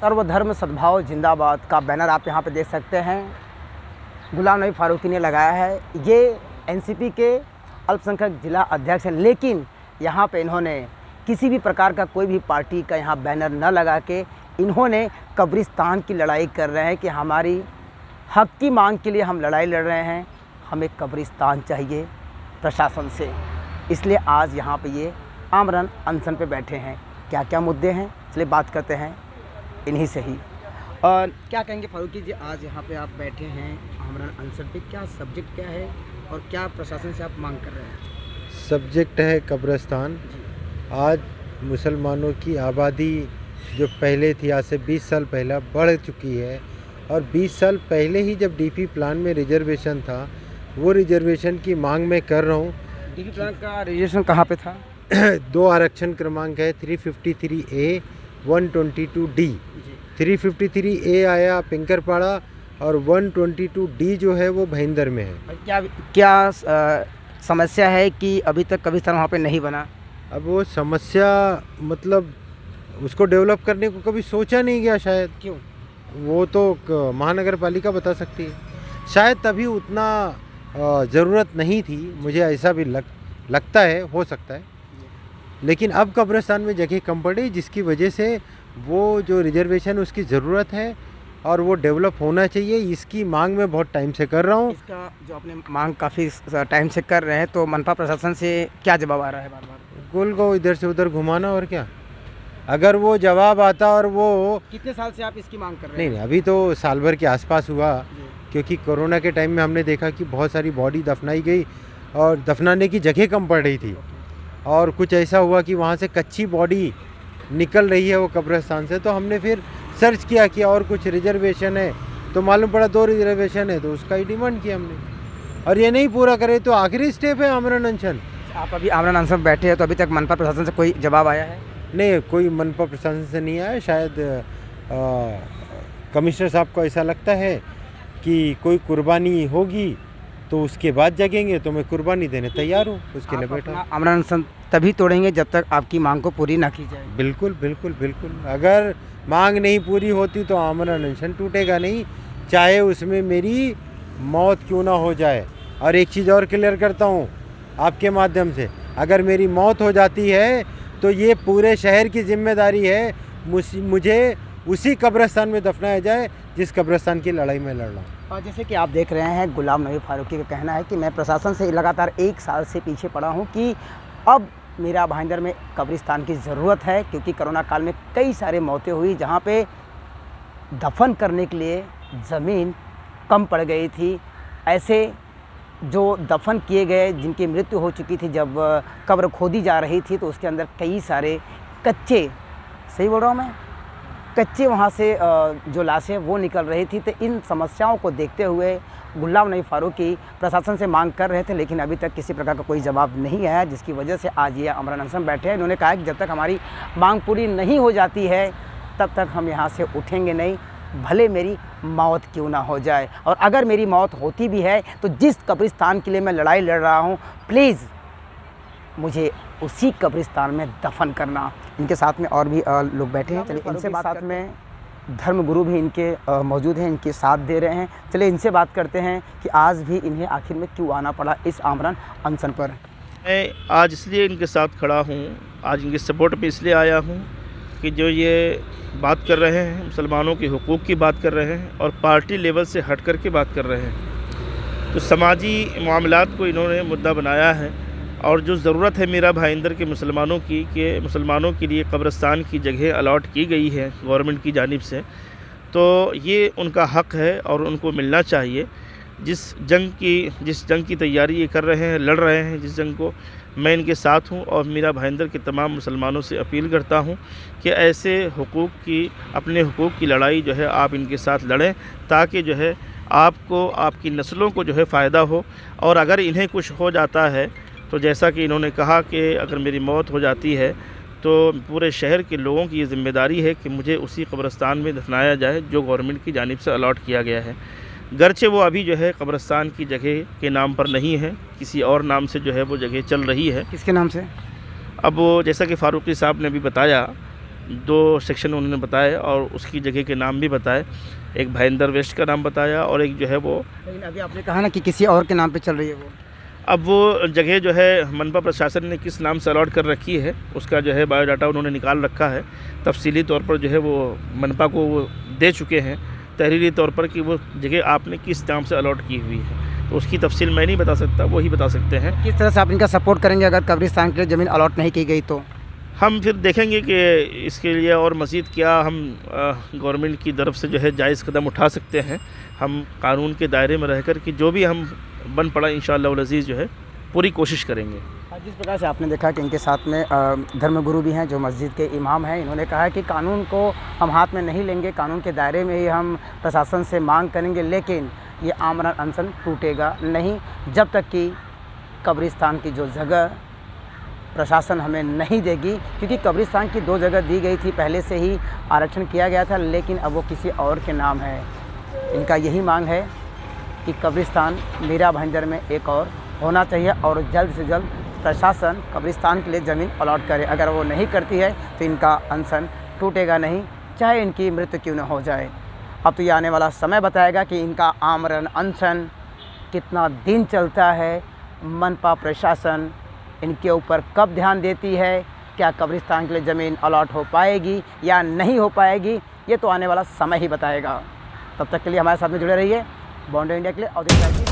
सर्वधर्म सद्भाव जिंदाबाद का बैनर आप यहाँ पे देख सकते हैं, गुलाम नबी फारूकी ने लगाया है। ये एनसीपी के अल्पसंख्यक जिला अध्यक्ष हैं, लेकिन यहाँ पे इन्होंने किसी भी प्रकार का कोई भी पार्टी का यहाँ बैनर न लगा के इन्होंने कब्रिस्तान की लड़ाई कर रहे हैं कि हमारी हक की मांग के लिए हम लड़ाई लड़ रहे हैं, हमें कब्रिस्तान चाहिए प्रशासन से। इसलिए आज यहाँ पे ये आमरण अनशन पे बैठे हैं। क्या क्या मुद्दे हैं, चलिए बात करते हैं इन्हीं से ही। और क्या कहेंगे फारूकी जी, आज यहाँ पे आप बैठे हैं आमरण अनशन पे, क्या सब्जेक्ट क्या है और क्या प्रशासन से आप मांग कर रहे हैं? सब्जेक्ट है कब्रिस्तान। आज मुसलमानों की आबादी जो पहले थी, आज से 20 साल पहले बढ़ चुकी है, और 20 साल पहले ही जब डीपी प्लान में रिजर्वेशन था, वो रिजर्वेशन की मांग मैं कर रहा हूँ। डीपी प्लान का रिजर्वेशन कहाँ पे था? 2 आरक्षण क्रमांक है 353A 122D। 353A आया पिंकरपाड़ा और 122D जो है वो भईंदर में है। क्या समस्या है कि अभी तक कब्रिस्तान वहाँ पे नहीं बना? अब वो समस्या मतलब उसको डेवलप करने को कभी सोचा नहीं गया शायद। क्यों? वो तो महानगर पालिका बता सकती है। शायद तभी उतना ज़रूरत नहीं थी, मुझे ऐसा भी लगता है, हो सकता है। लेकिन अब कब्रिस्तान में जगह कम पड़ी, जिसकी वजह से वो जो रिजर्वेशन उसकी ज़रूरत है और वो डेवलप होना चाहिए। इसकी मांग मैं बहुत टाइम से कर रहा हूँ। इसका जो आपने मांग काफ़ी टाइम से कर रहे हैं, तो मनपा प्रशासन से क्या जवाब आ रहा है? बार बार गोल को इधर से उधर घुमाना, और क्या। अगर वो जवाब आता और वो कितने साल से आप इसकी मांग कर रहे हैं? नहीं, अभी तो साल भर के आसपास हुआ, क्योंकि कोरोना के टाइम में हमने देखा कि बहुत सारी बॉडी दफनाई गई और दफनाने की जगह कम पड़ रही थी, और कुछ ऐसा हुआ कि वहाँ से कच्ची बॉडी निकल रही है वो कब्रिस्तान से। तो हमने फिर सर्च किया कि और कुछ रिजर्वेशन है, तो मालूम पड़ा 2 रिजर्वेशन है, तो उसका ही डिमांड किया हमने। और ये नहीं पूरा करे तो आखिरी स्टेप है आमरण अनशन। आप अभी आमरण अनशन में बैठे हैं, तो अभी तक मनपा प्रशासन से कोई जवाब आया है? नहीं, कोई मनपा प्रशासन से नहीं आया। शायद कमिश्नर साहब को ऐसा लगता है कि कोई कुर्बानी होगी तो उसके बाद जगेंगे, तो मैं कुर्बानी देने तैयार हूँ, उसके लिए बैठा। आमरण अनशन तभी तोड़ेंगे जब तक आपकी मांग को पूरी ना की जाए? बिल्कुल बिल्कुल बिल्कुल। अगर मांग नहीं पूरी होती तो आमरण अनशन टूटेगा नहीं, चाहे उसमें मेरी मौत क्यों ना हो जाए। और एक चीज़ और क्लियर करता हूँ आपके माध्यम से, अगर मेरी मौत हो जाती है तो ये पूरे शहर की जिम्मेदारी है, मुझे उसी कब्रिस्तान में दफनाया जाए जिस कब्रिस्तान की लड़ाई में लड़ रहा हूँ। और जैसे कि आप देख रहे हैं, गुलाम नबी फारूकी का कहना है कि मैं प्रशासन से लगातार 1 साल से पीछे पड़ा हूँ कि अब मेरा भाईंदर में कब्रिस्तान की ज़रूरत है, क्योंकि कोरोना काल में कई सारे मौतें हुई जहाँ पे दफन करने के लिए ज़मीन कम पड़ गई थी। ऐसे जो दफन किए गए, जिनकी मृत्यु हो चुकी थी, जब कब्र खोदी जा रही थी तो उसके अंदर कई सारे कच्चे, सही बोल रहा हूँ मैं, कच्चे वहाँ से जो लाशें वो निकल रही थी। तो इन समस्याओं को देखते हुए गुलाम नबी फारूकी प्रशासन से मांग कर रहे थे, लेकिन अभी तक किसी प्रकार का कोई जवाब नहीं आया, जिसकी वजह से आज ये आमरण अनशन बैठे हैं। इन्होंने कहा कि जब तक हमारी मांग पूरी नहीं हो जाती है तब तक हम यहाँ से उठेंगे नहीं, भले मेरी मौत क्यों ना हो जाए। और अगर मेरी मौत होती भी है तो जिस कब्रिस्तान के लिए मैं लड़ाई लड़ रहा हूँ, प्लीज़ मुझे उसी कब्रिस्तान में दफन करना। इनके साथ में और भी लोग बैठे हैं, चलिए इनसे बात करते हैं। धर्मगुरु भी इनके मौजूद हैं, इनके साथ दे रहे हैं। चलिए इनसे बात करते हैं कि आज भी इन्हें आखिर में क्यों आना पड़ा इस आमरण अनशन पर। मैं आज इसलिए इनके साथ खड़ा हूँ, आज इनके सपोर्ट पे इसलिए आया हूँ कि जो ये बात कर रहे हैं, मुसलमानों के हुकूक़ की बात कर रहे हैं और पार्टी लेवल से हट कर के बात कर रहे हैं। तो समाजी मामलात को इन्होंने मुद्दा बनाया है, और जो ज़रूरत है मेरा भाईंदर के मुसलमानों की, कि मुसलमानों के लिए कब्रिस्तान की जगह अलॉट की गई है गवर्नमेंट की जानिब से, तो ये उनका हक़ है और उनको मिलना चाहिए। जिस जंग की तैयारी ये कर रहे हैं, लड़ रहे हैं जिस जंग को, मैं इनके साथ हूँ। और मेरा भाईंदर के तमाम मुसलमानों से अपील करता हूँ कि ऐसे अपने हुकूक़ की लड़ाई जो है आप इनके साथ लड़ें, ताकि जो है आपको, आपकी नस्लों को जो है फ़ायदा हो। और अगर इन्हें कुछ हो जाता है तो जैसा कि इन्होंने कहा कि अगर मेरी मौत हो जाती है तो पूरे शहर के लोगों की ये ज़िम्मेदारी है कि मुझे उसी कब्रिस्तान में दफनाया जाए जो गवर्नमेंट की जानिब से अलॉट किया गया है। गरचे वो अभी जो है कब्रिस्तान की जगह के नाम पर नहीं है, किसी और नाम से जो है वो जगह चल रही है। किसके नाम से? अब वो जैसा कि फारूकी साहब ने भी बताया 2 सेक्शन उन्होंने बताए और उसकी जगह के नाम भी बताए। एक भाईंदर वेस्ट का नाम बताया और एक जो है वो, लेकिन अभी आपने कहा ना कि किसी और के नाम पे चल रही है वो। अब वो जगह जो है मनपा प्रशासन ने किस नाम से अलॉट कर रखी है उसका जो है बायोडाटा उन्होंने निकाल रखा है। तफसीली तौर पर जो है वो मनपा को वो दे चुके हैं तहरीरी तौर पर कि वो जगह आपने किस नाम से अलॉट की हुई है, तो उसकी तफसील मैं नहीं बता सकता, वो ही बता सकते हैं। किस तरह से आप इनका सपोर्ट करेंगे अगर कब्रिस्तान के लिए ज़मीन अलॉट नहीं की गई तो? हम फिर देखेंगे कि इसके लिए और मज़ीद क्या हम गवर्नमेंट की तरफ से जो है जायज़ कदम उठा सकते हैं। हम कानून के दायरे में रहकर कि जो भी हम बन पड़ा इंशाअल्लाह अज़ीज़ जो है पूरी कोशिश करेंगे। जिस प्रकार से आपने देखा कि इनके साथ में धर्मगुरु भी हैं जो मस्जिद के इमाम हैं, इन्होंने कहा है कि कानून को हम हाथ में नहीं लेंगे, कानून के दायरे में ही हम प्रशासन से मांग करेंगे, लेकिन ये आमरण अनशन टूटेगा नहीं जब तक कि कब्रिस्तान की जो जगह प्रशासन हमें नहीं देगी, क्योंकि कब्रिस्तान की 2 जगह दी गई थी, पहले से ही आरक्षण किया गया था, लेकिन अब वो किसी और के नाम है। इनका यही मांग है कि कब्रिस्तान मीरा भाईंदर में एक और होना चाहिए और जल्द से जल्द प्रशासन कब्रिस्तान के लिए ज़मीन अलॉट करे। अगर वो नहीं करती है तो इनका अनशन टूटेगा नहीं, चाहे इनकी मृत्यु क्यों न हो जाए। अब तो ये आने वाला समय बताएगा कि इनका आमरण अनशन कितना दिन चलता है, मनपा प्रशासन इनके ऊपर कब ध्यान देती है, क्या कब्रिस्तान के लिए ज़मीन अलॉट हो पाएगी या नहीं हो पाएगी, ये तो आने वाला समय ही बताएगा। तब तक के लिए हमारे साथ में जुड़े रहिए। बॉन्डो इंडिया के लिए अवधि।